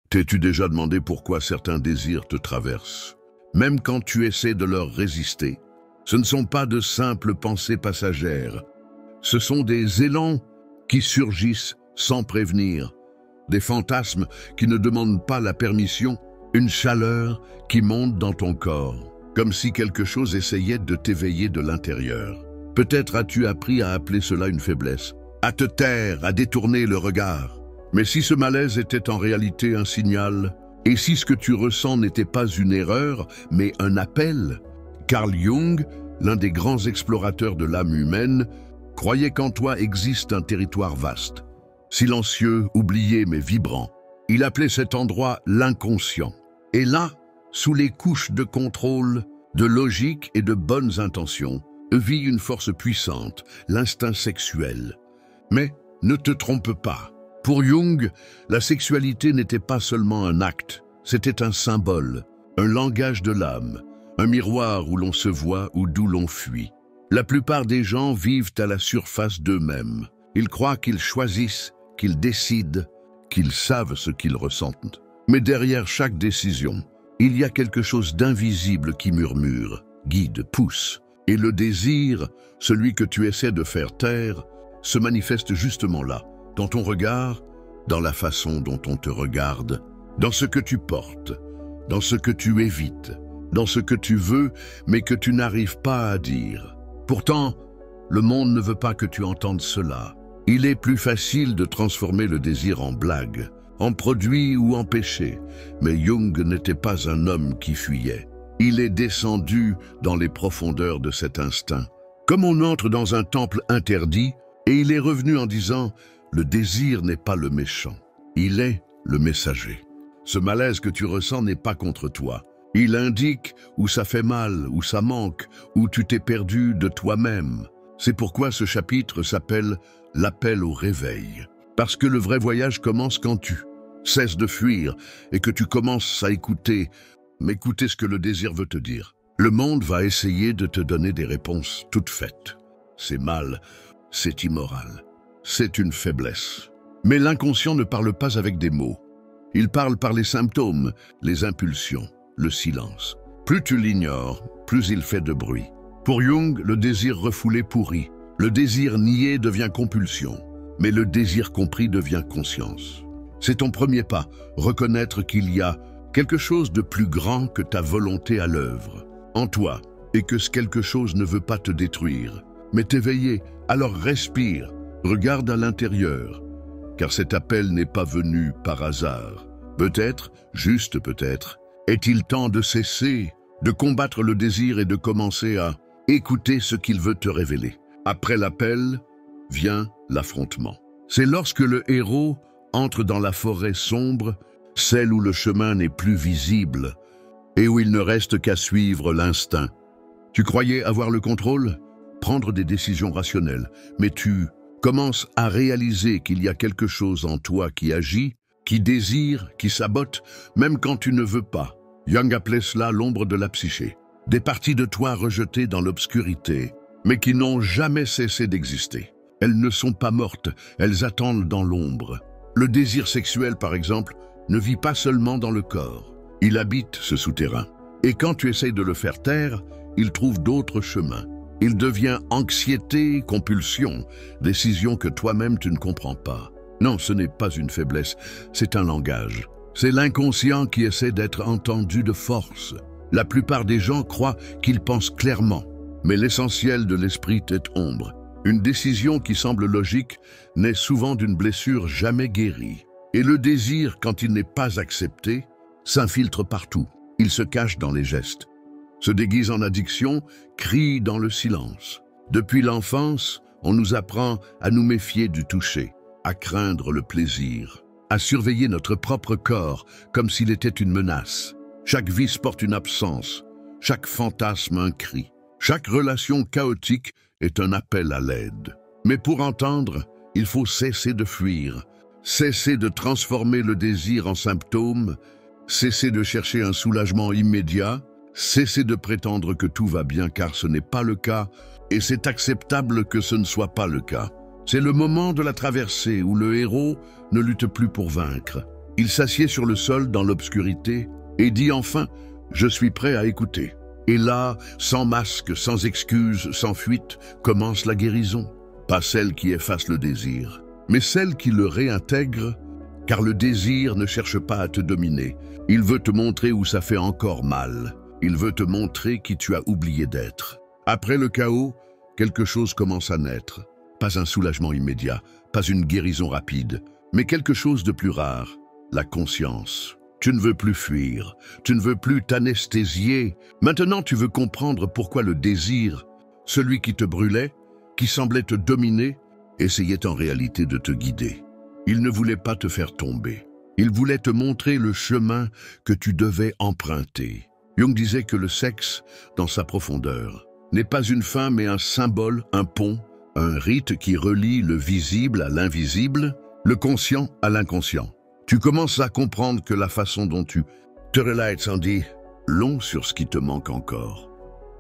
T'es-tu déjà demandé pourquoi certains désirs te traversent? Même quand tu essaies de leur résister, ce ne sont pas de simples pensées passagères. Ce sont des élans qui surgissent sans prévenir, des fantasmes qui ne demandent pas la permission, une chaleur qui monte dans ton corps, comme si quelque chose essayait de t'éveiller de l'intérieur. Peut-être as-tu appris à appeler cela une faiblesse, à te taire, à détourner le regard. Mais si ce malaise était en réalité un signal, et si ce que tu ressens n'était pas une erreur, mais un appel, Carl Jung, l'un des grands explorateurs de l'âme humaine, croyait qu'en toi existe un territoire vaste, silencieux, oublié mais vibrant. Il appelait cet endroit l'inconscient. Et là, sous les couches de contrôle, de logique et de bonnes intentions, vit une force puissante, l'instinct sexuel. Mais ne te trompe pas. Pour Jung, la sexualité n'était pas seulement un acte, c'était un symbole, un langage de l'âme, un miroir où l'on se voit ou d'où l'on fuit. La plupart des gens vivent à la surface d'eux-mêmes. Ils croient qu'ils choisissent, qu'ils décident, qu'ils savent ce qu'ils ressentent. Mais derrière chaque décision, il y a quelque chose d'invisible qui murmure, guide, pousse. Et le désir, celui que tu essaies de faire taire, se manifeste justement là, dans ton regard, dans la façon dont on te regarde, dans ce que tu portes, dans ce que tu évites, dans ce que tu veux, mais que tu n'arrives pas à dire. Pourtant, le monde ne veut pas que tu entendes cela. Il est plus facile de transformer le désir en blague, en produit ou en péché. Mais Jung n'était pas un homme qui fuyait. Il est descendu dans les profondeurs de cet instinct. Comme on entre dans un temple interdit, et il est revenu en disant « Le désir n'est pas le méchant, il est le messager. Ce malaise que tu ressens n'est pas contre toi. Il indique où ça fait mal, où ça manque, où tu t'es perdu de toi-même. » C'est pourquoi ce chapitre s'appelle « L'appel au réveil ». Parce que le vrai voyage commence quand tu cesses de fuir et que tu commences à écouter, mais écouter ce que le désir veut te dire. Le monde va essayer de te donner des réponses toutes faites. C'est mal, c'est immoral, c'est une faiblesse. Mais l'inconscient ne parle pas avec des mots. Il parle par les symptômes, les impulsions, le silence. Plus tu l'ignores, plus il fait de bruit. Pour Jung, le désir refoulé pourrit. Le désir nié devient compulsion. Mais le désir compris devient conscience. C'est ton premier pas, reconnaître qu'il y a quelque chose de plus grand que ta volonté à l'œuvre, en toi, et que ce quelque chose ne veut pas te détruire, mais t'éveiller. Alors respire, regarde à l'intérieur, car cet appel n'est pas venu par hasard. Peut-être, juste peut-être, est-il temps de cesser, de combattre le désir et de commencer à écouter ce qu'il veut te révéler. Après l'appel, vient l'affrontement. C'est lorsque le héros entre dans la forêt sombre, celle où le chemin n'est plus visible et où il ne reste qu'à suivre l'instinct. Tu croyais avoir le contrôle, prendre des décisions rationnelles, mais tu commences à réaliser qu'il y a quelque chose en toi qui agit, qui désire, qui sabote, même quand tu ne veux pas. Jung appelait cela l'ombre de la psyché. Des parties de toi rejetées dans l'obscurité, mais qui n'ont jamais cessé d'exister. Elles ne sont pas mortes, elles attendent dans l'ombre. Le désir sexuel, par exemple, ne vit pas seulement dans le corps. Il habite ce souterrain. Et quand tu essayes de le faire taire, il trouve d'autres chemins. Il devient anxiété, compulsion, décision que toi-même tu ne comprends pas. Non, ce n'est pas une faiblesse, c'est un langage. C'est l'inconscient qui essaie d'être entendu de force. La plupart des gens croient qu'ils pensent clairement, mais l'essentiel de l'esprit est ombre. Une décision qui semble logique naît souvent d'une blessure jamais guérie. Et le désir, quand il n'est pas accepté, s'infiltre partout. Il se cache dans les gestes, se déguise en addiction, crie dans le silence. Depuis l'enfance, on nous apprend à nous méfier du toucher, à craindre le plaisir, à surveiller notre propre corps comme s'il était une menace. Chaque vice porte une absence, chaque fantasme un cri, chaque relation chaotique est un appel à l'aide. Mais pour entendre, il faut cesser de fuir, cesser de transformer le désir en symptôme, cesser de chercher un soulagement immédiat, cesser de prétendre que tout va bien car ce n'est pas le cas, et c'est acceptable que ce ne soit pas le cas. C'est le moment de la traversée où le héros ne lutte plus pour vaincre. Il s'assied sur le sol dans l'obscurité et dit enfin « Je suis prêt à écouter ». Et là, sans masque, sans excuse, sans fuite, commence la guérison. Pas celle qui efface le désir, mais celle qui le réintègre, car le désir ne cherche pas à te dominer. Il veut te montrer où ça fait encore mal. Il veut te montrer qui tu as oublié d'être. Après le chaos, quelque chose commence à naître. Pas un soulagement immédiat, pas une guérison rapide, mais quelque chose de plus rare, la conscience. Tu ne veux plus fuir, tu ne veux plus t'anesthésier. Maintenant, tu veux comprendre pourquoi le désir, celui qui te brûlait, qui semblait te dominer, essayait en réalité de te guider. Il ne voulait pas te faire tomber. Il voulait te montrer le chemin que tu devais emprunter. Jung disait que le sexe, dans sa profondeur, n'est pas une fin mais un symbole, un pont, un rite qui relie le visible à l'invisible, le conscient à l'inconscient. Tu commences à comprendre que la façon dont tu te relates en dit long sur ce qui te manque encore.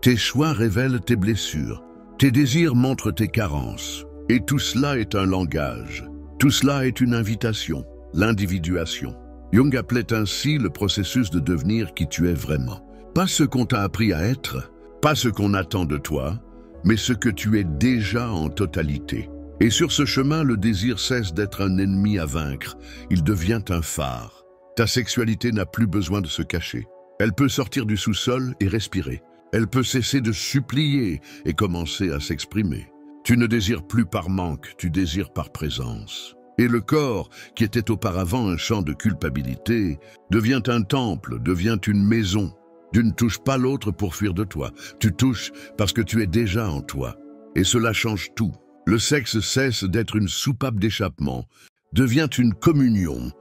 Tes choix révèlent tes blessures, tes désirs montrent tes carences, et tout cela est un langage. Tout cela est une invitation, l'individuation. Jung appelait ainsi le processus de devenir qui tu es vraiment. Pas ce qu'on t'a appris à être, pas ce qu'on attend de toi, mais ce que tu es déjà en totalité. Et sur ce chemin, le désir cesse d'être un ennemi à vaincre. Il devient un phare. Ta sexualité n'a plus besoin de se cacher. Elle peut sortir du sous-sol et respirer. Elle peut cesser de supplier et commencer à s'exprimer. Tu ne désires plus par manque, tu désires par présence. Et le corps, qui était auparavant un champ de culpabilité, devient un temple, devient une maison. Tu ne touches pas l'autre pour fuir de toi. Tu touches parce que tu es déjà en toi. Et cela change tout. Le sexe cesse d'être une soupape d'échappement, devient une communion,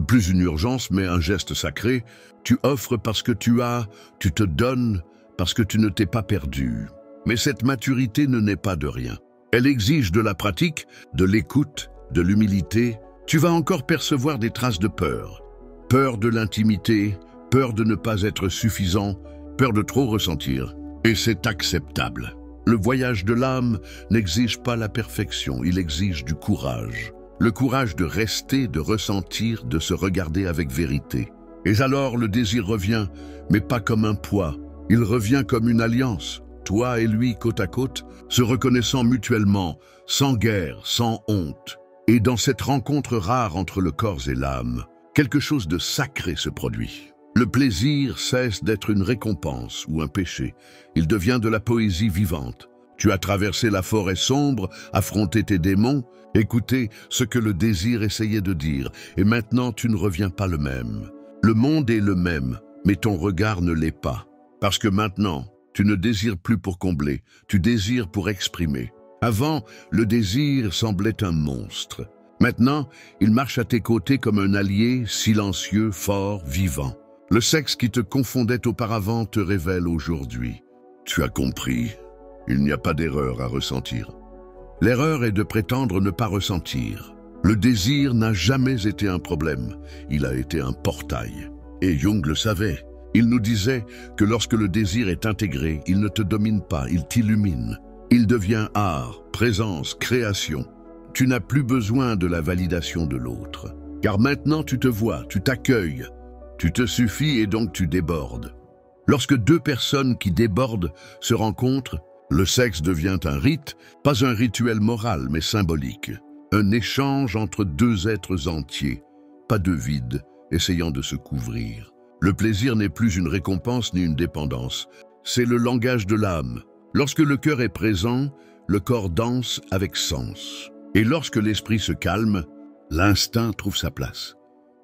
plus une urgence mais un geste sacré. Tu offres parce que tu as, tu te donnes parce que tu ne t'es pas perdu. Mais cette maturité ne naît pas de rien. Elle exige de la pratique, de l'écoute, de l'humilité. Tu vas encore percevoir des traces de peur. Peur de l'intimité, peur de ne pas être suffisant, peur de trop ressentir. Et c'est acceptable. Le voyage de l'âme n'exige pas la perfection, il exige du courage. Le courage de rester, de ressentir, de se regarder avec vérité. Et alors le désir revient, mais pas comme un poids. Il revient comme une alliance, toi et lui côte à côte, se reconnaissant mutuellement, sans guerre, sans honte. Et dans cette rencontre rare entre le corps et l'âme, quelque chose de sacré se produit. Le plaisir cesse d'être une récompense ou un péché. Il devient de la poésie vivante. Tu as traversé la forêt sombre, affronté tes démons, écouté ce que le désir essayait de dire, et maintenant tu ne reviens pas le même. Le monde est le même, mais ton regard ne l'est pas. Parce que maintenant, tu ne désires plus pour combler, tu désires pour exprimer. Avant, le désir semblait un monstre. Maintenant, il marche à tes côtés comme un allié, silencieux, fort, vivant. Le sexe qui te confondait auparavant te révèle aujourd'hui. Tu as compris, il n'y a pas d'erreur à ressentir. L'erreur est de prétendre ne pas ressentir. Le désir n'a jamais été un problème, il a été un portail. Et Jung le savait. Il nous disait que lorsque le désir est intégré, il ne te domine pas, il t'illumine. Il devient art, présence, création. Tu n'as plus besoin de la validation de l'autre. Car maintenant tu te vois, tu t'accueilles. Tu te suffis et donc tu débordes. Lorsque deux personnes qui débordent se rencontrent, le sexe devient un rite, pas un rituel moral mais symbolique. Un échange entre deux êtres entiers, pas de vide, essayant de se couvrir. Le plaisir n'est plus une récompense ni une dépendance, c'est le langage de l'âme. Lorsque le cœur est présent, le corps danse avec sens. Et lorsque l'esprit se calme, l'instinct trouve sa place.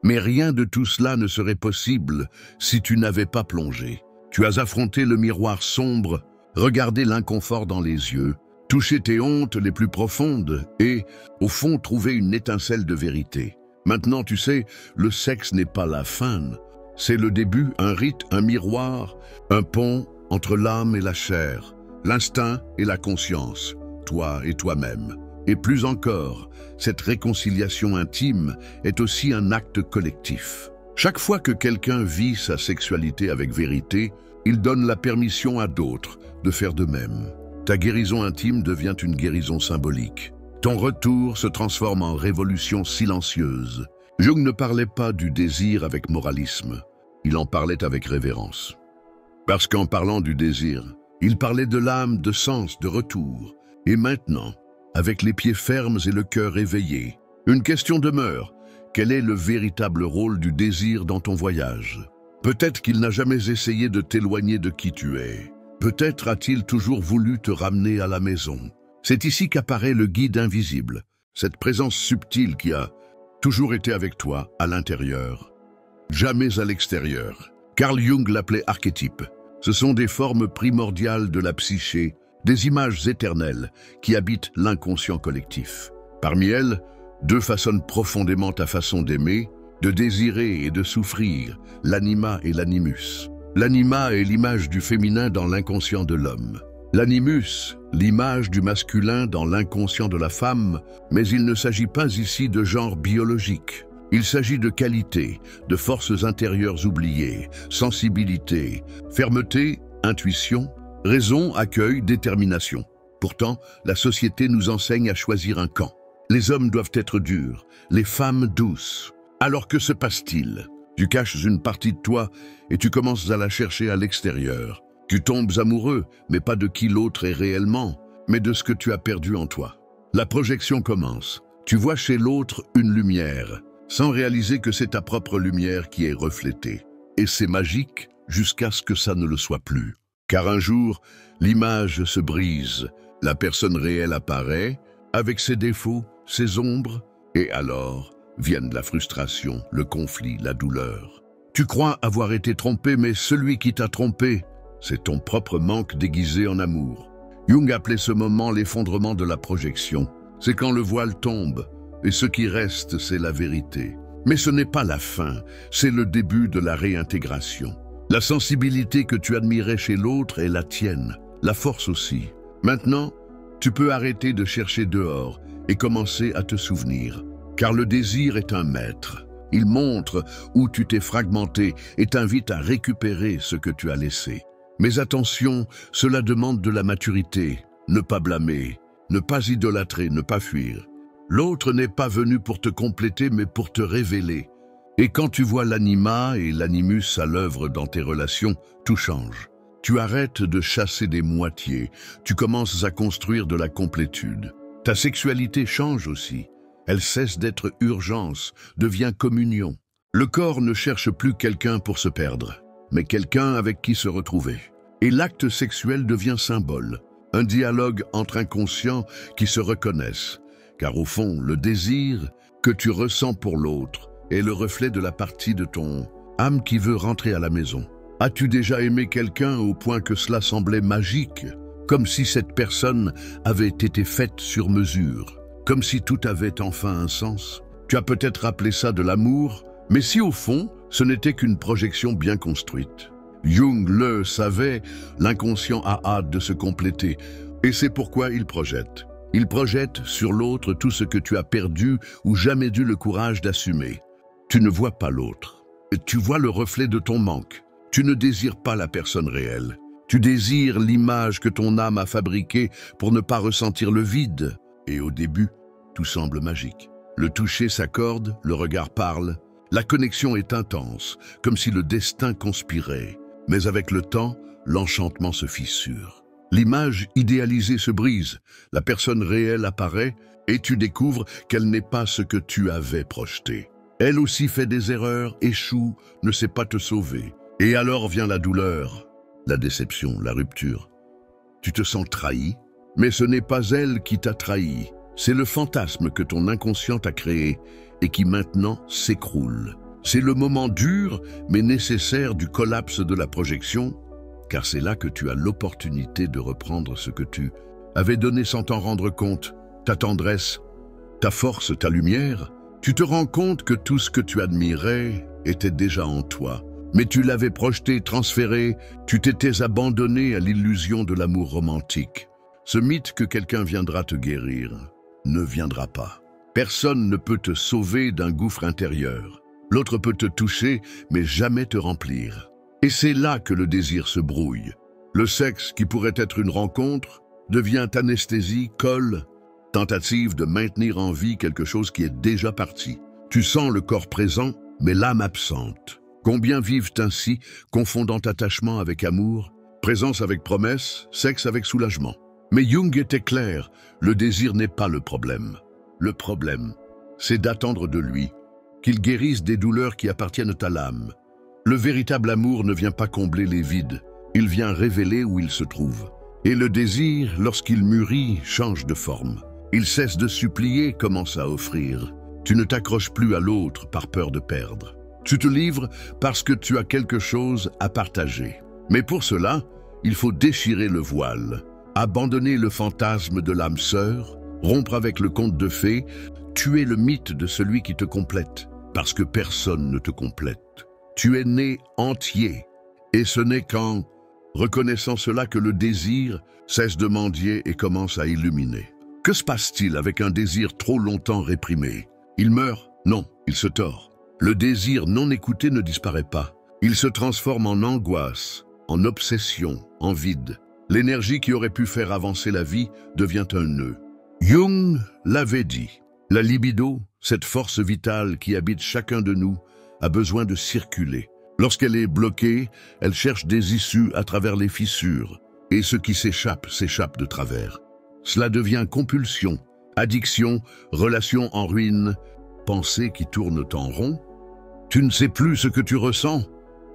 Mais rien de tout cela ne serait possible si tu n'avais pas plongé. Tu as affronté le miroir sombre, regardé l'inconfort dans les yeux, touché tes hontes les plus profondes et, au fond, trouvé une étincelle de vérité. Maintenant, tu sais, le sexe n'est pas la fin. C'est le début, un rite, un miroir, un pont entre l'âme et la chair, l'instinct et la conscience, toi et toi-même. Et plus encore, cette réconciliation intime est aussi un acte collectif. Chaque fois que quelqu'un vit sa sexualité avec vérité, il donne la permission à d'autres de faire de même. Ta guérison intime devient une guérison symbolique. Ton retour se transforme en révolution silencieuse. Jung ne parlait pas du désir avec moralisme, il en parlait avec révérence. Parce qu'en parlant du désir, il parlait de l'âme, de sens, de retour. Et maintenant, avec les pieds fermes et le cœur éveillé, une question demeure. Quel est le véritable rôle du désir dans ton voyage? Peut-être qu'il n'a jamais essayé de t'éloigner de qui tu es. Peut-être a-t-il toujours voulu te ramener à la maison. C'est ici qu'apparaît le guide invisible, cette présence subtile qui a toujours été avec toi à l'intérieur, jamais à l'extérieur. Carl Jung l'appelait archétype. Ce sont des formes primordiales de la psyché, des images éternelles qui habitent l'inconscient collectif. Parmi elles, deux façonnent profondément ta façon d'aimer, de désirer et de souffrir, l'anima et l'animus. L'anima est l'image du féminin dans l'inconscient de l'homme. L'animus, l'image du masculin dans l'inconscient de la femme, mais il ne s'agit pas ici de genre biologique. Il s'agit de qualités, de forces intérieures oubliées, sensibilité, fermeté, intuition, raison, accueil, détermination. Pourtant, la société nous enseigne à choisir un camp. Les hommes doivent être durs, les femmes douces. Alors que se passe-t-il? Tu caches une partie de toi et tu commences à la chercher à l'extérieur. Tu tombes amoureux, mais pas de qui l'autre est réellement, mais de ce que tu as perdu en toi. La projection commence. Tu vois chez l'autre une lumière, sans réaliser que c'est ta propre lumière qui est reflétée. Et c'est magique jusqu'à ce que ça ne le soit plus. Car un jour, l'image se brise, la personne réelle apparaît, avec ses défauts, ses ombres, et alors viennent la frustration, le conflit, la douleur. Tu crois avoir été trompé, mais celui qui t'a trompé, c'est ton propre manque déguisé en amour. Jung appelait ce moment l'effondrement de la projection. C'est quand le voile tombe, et ce qui reste, c'est la vérité. Mais ce n'est pas la fin, c'est le début de la réintégration. La sensibilité que tu admirais chez l'autre est la tienne, la force aussi. Maintenant, tu peux arrêter de chercher dehors et commencer à te souvenir. Car le désir est un maître. Il montre où tu t'es fragmenté et t'invite à récupérer ce que tu as laissé. Mais attention, cela demande de la maturité. Ne pas blâmer, ne pas idolâtrer, ne pas fuir. L'autre n'est pas venu pour te compléter, mais pour te révéler. Et quand tu vois l'anima et l'animus à l'œuvre dans tes relations, tout change. Tu arrêtes de chasser des moitiés, tu commences à construire de la complétude. Ta sexualité change aussi. Elle cesse d'être urgence, devient communion. Le corps ne cherche plus quelqu'un pour se perdre, mais quelqu'un avec qui se retrouver. Et l'acte sexuel devient symbole, un dialogue entre inconscients qui se reconnaissent. Car au fond, le désir que tu ressens pour l'autre est le reflet de la partie de ton âme qui veut rentrer à la maison. As-tu déjà aimé quelqu'un au point que cela semblait magique, comme si cette personne avait été faite sur mesure? Comme si tout avait enfin un sens. Tu as peut-être appelé ça de l'amour, mais si au fond, ce n'était qu'une projection bien construite. Jung le savait, l'inconscient a hâte de se compléter, et c'est pourquoi il projette. Il projette sur l'autre tout ce que tu as perdu ou jamais eu le courage d'assumer. Tu ne vois pas l'autre, tu vois le reflet de ton manque. Tu ne désires pas la personne réelle. Tu désires l'image que ton âme a fabriquée pour ne pas ressentir le vide. Et au début, tout semble magique. Le toucher s'accorde, le regard parle. La connexion est intense, comme si le destin conspirait. Mais avec le temps, l'enchantement se fissure. L'image idéalisée se brise, la personne réelle apparaît et tu découvres qu'elle n'est pas ce que tu avais projeté. Elle aussi fait des erreurs, échoue, ne sait pas te sauver. Et alors vient la douleur, la déception, la rupture. Tu te sens trahi. Mais ce n'est pas elle qui t'a trahi, c'est le fantasme que ton inconscient a créé et qui maintenant s'écroule. C'est le moment dur mais nécessaire du collapse de la projection, car c'est là que tu as l'opportunité de reprendre ce que tu avais donné sans t'en rendre compte, ta tendresse, ta force, ta lumière. Tu te rends compte que tout ce que tu admirais était déjà en toi, mais tu l'avais projeté, transféré, tu t'étais abandonné à l'illusion de l'amour romantique. Ce mythe que quelqu'un viendra te guérir ne viendra pas. Personne ne peut te sauver d'un gouffre intérieur. L'autre peut te toucher, mais jamais te remplir. Et c'est là que le désir se brouille. Le sexe, qui pourrait être une rencontre, devient anesthésie, colle, tentative de maintenir en vie quelque chose qui est déjà parti. Tu sens le corps présent, mais l'âme absente. Combien vivent ainsi, confondant attachement avec amour, présence avec promesse, sexe avec soulagement? Mais Jung était clair, le désir n'est pas le problème. Le problème, c'est d'attendre de lui, qu'il guérisse des douleurs qui appartiennent à l'âme. Le véritable amour ne vient pas combler les vides, il vient révéler où il se trouve. Et le désir, lorsqu'il mûrit, change de forme. Il cesse de supplier, commence à offrir. Tu ne t'accroches plus à l'autre par peur de perdre. Tu te livres parce que tu as quelque chose à partager. Mais pour cela, il faut déchirer le voile, abandonner le fantasme de l'âme sœur, rompre avec le conte de fées, tuer le mythe de celui qui te complète, parce que personne ne te complète. Tu es né entier, et ce n'est qu'en reconnaissant cela que le désir cesse de mendier et commence à illuminer. Que se passe-t-il avec un désir trop longtemps réprimé? Il meurt? Non, il se tord. Le désir non écouté ne disparaît pas. Il se transforme en angoisse, en obsession, en vide. L'énergie qui aurait pu faire avancer la vie devient un nœud. Jung l'avait dit. La libido, cette force vitale qui habite chacun de nous, a besoin de circuler. Lorsqu'elle est bloquée, elle cherche des issues à travers les fissures. Et ce qui s'échappe, s'échappe de travers. Cela devient compulsion, addiction, relation en ruine, pensées qui tournent en rond. Tu ne sais plus ce que tu ressens.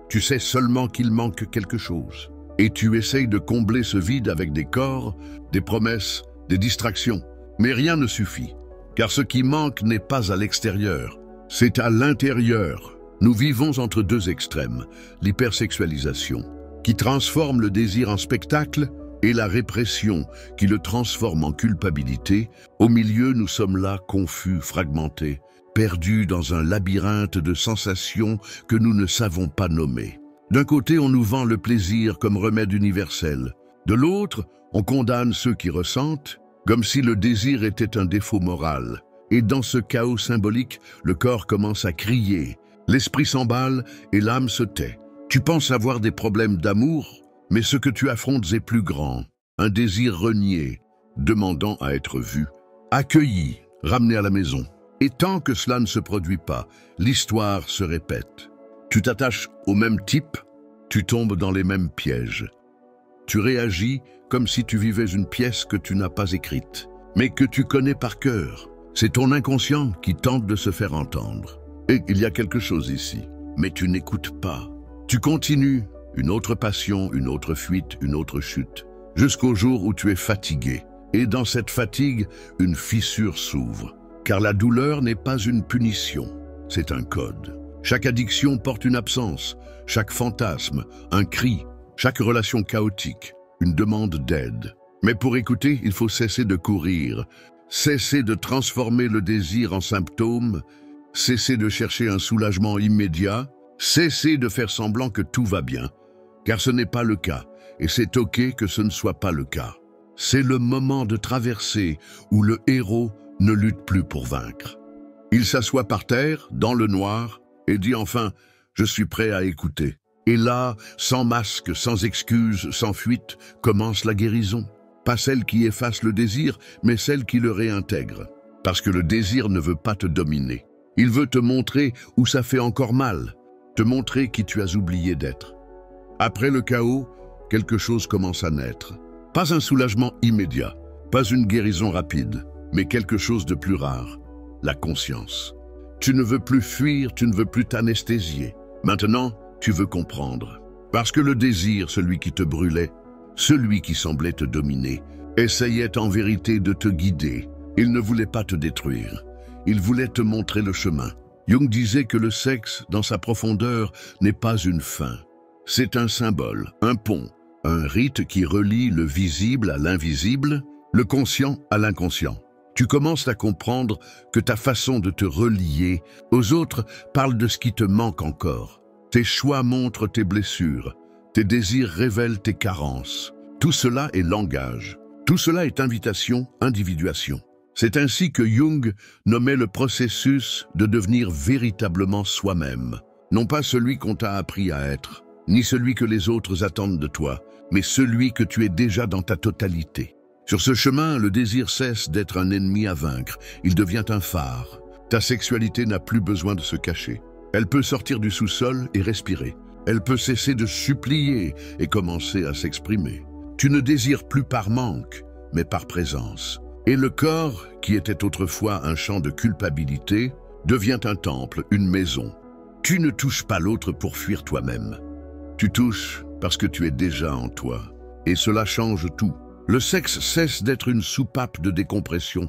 Tu sais seulement qu'il manque quelque chose. Et tu essayes de combler ce vide avec des corps, des promesses, des distractions. Mais rien ne suffit. Car ce qui manque n'est pas à l'extérieur, c'est à l'intérieur. Nous vivons entre deux extrêmes, l'hypersexualisation, qui transforme le désir en spectacle, et la répression, qui le transforme en culpabilité. Au milieu, nous sommes là, confus, fragmentés, perdus dans un labyrinthe de sensations que nous ne savons pas nommer. D'un côté, on nous vend le plaisir comme remède universel. De l'autre, on condamne ceux qui ressentent, comme si le désir était un défaut moral. Et dans ce chaos symbolique, le corps commence à crier, l'esprit s'emballe et l'âme se tait. Tu penses avoir des problèmes d'amour, mais ce que tu affrontes est plus grand. Un désir renié, demandant à être vu, accueilli, ramené à la maison. Et tant que cela ne se produit pas, l'histoire se répète. Tu t'attaches au même type, tu tombes dans les mêmes pièges. Tu réagis comme si tu vivais une pièce que tu n'as pas écrite, mais que tu connais par cœur. C'est ton inconscient qui tente de se faire entendre. Et il y a quelque chose ici, mais tu n'écoutes pas. Tu continues, une autre passion, une autre fuite, une autre chute, jusqu'au jour où tu es fatigué. Et dans cette fatigue, une fissure s'ouvre. Car la douleur n'est pas une punition, c'est un code. Chaque addiction porte une absence, chaque fantasme, un cri, chaque relation chaotique, une demande d'aide. Mais pour écouter, il faut cesser de courir, cesser de transformer le désir en symptôme, cesser de chercher un soulagement immédiat, cesser de faire semblant que tout va bien. Car ce n'est pas le cas, et c'est ok que ce ne soit pas le cas. C'est le moment de traverser où le héros ne lutte plus pour vaincre. Il s'assoit par terre, dans le noir, et dit enfin « Je suis prêt à écouter ». Et là, sans masque, sans excuse, sans fuite, commence la guérison. Pas celle qui efface le désir, mais celle qui le réintègre. Parce que le désir ne veut pas te dominer. Il veut te montrer où ça fait encore mal, te montrer qui tu as oublié d'être. Après le chaos, quelque chose commence à naître. Pas un soulagement immédiat, pas une guérison rapide, mais quelque chose de plus rare, la conscience. Tu ne veux plus fuir, tu ne veux plus t'anesthésier. Maintenant, tu veux comprendre. Parce que le désir, celui qui te brûlait, celui qui semblait te dominer, essayait en vérité de te guider. Il ne voulait pas te détruire. Il voulait te montrer le chemin. Jung disait que le sexe, dans sa profondeur, n'est pas une fin. C'est un symbole, un pont, un rite qui relie le visible à l'invisible, le conscient à l'inconscient. Tu commences à comprendre que ta façon de te relier aux autres parle de ce qui te manque encore. Tes choix montrent tes blessures, tes désirs révèlent tes carences. Tout cela est langage. Tout cela est invitation, individuation. C'est ainsi que Jung nommait le processus de devenir véritablement soi-même. Non pas celui qu'on t'a appris à être, ni celui que les autres attendent de toi, mais celui que tu es déjà dans ta totalité. Sur ce chemin, le désir cesse d'être un ennemi à vaincre, il devient un phare. Ta sexualité n'a plus besoin de se cacher. Elle peut sortir du sous-sol et respirer. Elle peut cesser de supplier et commencer à s'exprimer. Tu ne désires plus par manque, mais par présence. Et le corps, qui était autrefois un champ de culpabilité, devient un temple, une maison. Tu ne touches pas l'autre pour fuir toi-même. Tu touches parce que tu es déjà en toi. Et cela change tout. Le sexe cesse d'être une soupape de décompression,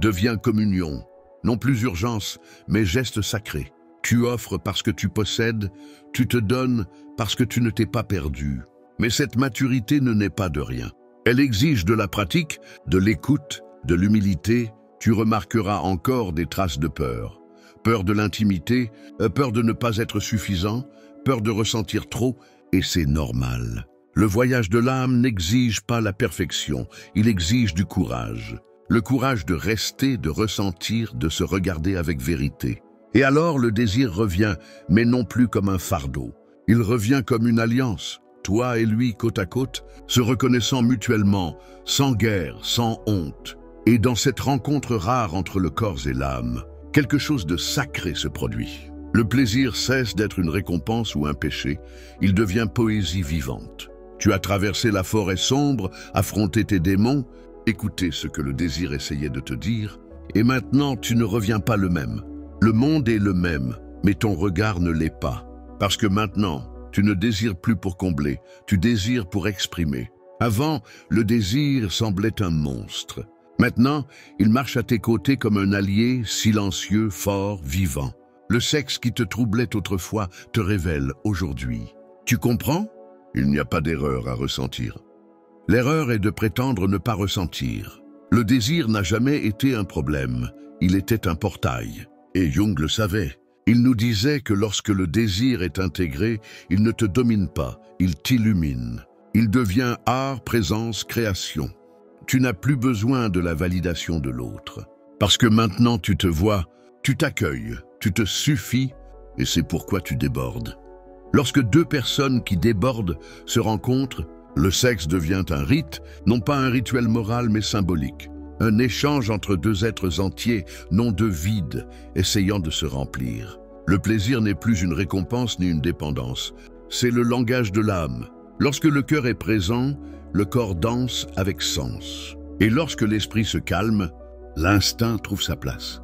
devient communion, non plus urgence, mais geste sacré. Tu offres parce que tu possèdes, tu te donnes parce que tu ne t'es pas perdu. Mais cette maturité ne naît pas de rien. Elle exige de la pratique, de l'écoute, de l'humilité. Tu remarqueras encore des traces de peur. Peur de l'intimité, peur de ne pas être suffisant, peur de ressentir trop, et c'est normal. Le voyage de l'âme n'exige pas la perfection, il exige du courage. Le courage de rester, de ressentir, de se regarder avec vérité. Et alors le désir revient, mais non plus comme un fardeau. Il revient comme une alliance, toi et lui côte à côte, se reconnaissant mutuellement, sans guerre, sans honte. Et dans cette rencontre rare entre le corps et l'âme, quelque chose de sacré se produit. Le plaisir cesse d'être une récompense ou un péché, il devient poésie vivante. Tu as traversé la forêt sombre, affronté tes démons, écouté ce que le désir essayait de te dire, et maintenant tu ne reviens pas le même. Le monde est le même, mais ton regard ne l'est pas. Parce que maintenant, tu ne désires plus pour combler, tu désires pour exprimer. Avant, le désir semblait un monstre. Maintenant, il marche à tes côtés comme un allié, silencieux, fort, vivant. Le sexe qui te troublait autrefois te révèle aujourd'hui. Tu comprends? Il n'y a pas d'erreur à ressentir. L'erreur est de prétendre ne pas ressentir. Le désir n'a jamais été un problème, il était un portail. Et Jung le savait. Il nous disait que lorsque le désir est intégré, il ne te domine pas, il t'illumine. Il devient art, présence, création. Tu n'as plus besoin de la validation de l'autre. Parce que maintenant tu te vois, tu t'accueilles, tu te suffis, et c'est pourquoi tu débordes. Lorsque deux personnes qui débordent se rencontrent, le sexe devient un rite, non pas un rituel moral mais symbolique. Un échange entre deux êtres entiers, non deux vides, essayant de se remplir. Le plaisir n'est plus une récompense ni une dépendance. C'est le langage de l'âme. Lorsque le cœur est présent, le corps danse avec sens. Et lorsque l'esprit se calme, l'instinct trouve sa place.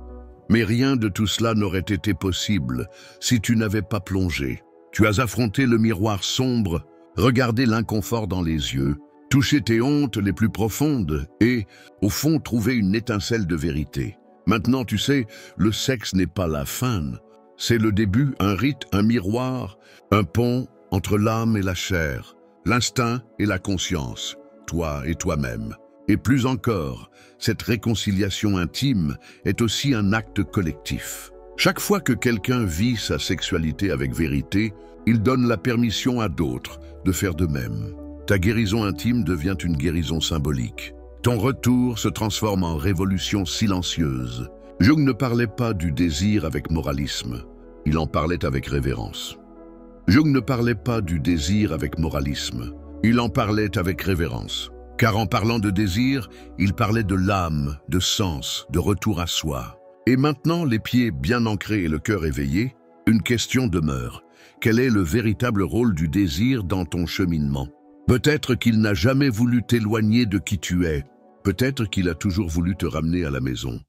Mais rien de tout cela n'aurait été possible si tu n'avais pas plongé. Tu as affronté le miroir sombre, regardé l'inconfort dans les yeux, touché tes hontes les plus profondes et, au fond, trouvé une étincelle de vérité. Maintenant, tu sais, le sexe n'est pas la fin. C'est le début, un rite, un miroir, un pont entre l'âme et la chair, l'instinct et la conscience, toi et toi-même. Et plus encore, cette réconciliation intime est aussi un acte collectif. Chaque fois que quelqu'un vit sa sexualité avec vérité, il donne la permission à d'autres de faire de même. Ta guérison intime devient une guérison symbolique. Ton retour se transforme en révolution silencieuse. Jung ne parlait pas du désir avec moralisme, il en parlait avec révérence. Jung ne parlait pas du désir avec moralisme, il en parlait avec révérence. Car en parlant de désir, il parlait de l'âme, de sens, de retour à soi. Et maintenant, les pieds bien ancrés et le cœur éveillé, une question demeure. Quel est le véritable rôle du désir dans ton cheminement? Peut-être qu'il n'a jamais voulu t'éloigner de qui tu es. Peut-être qu'il a toujours voulu te ramener à la maison.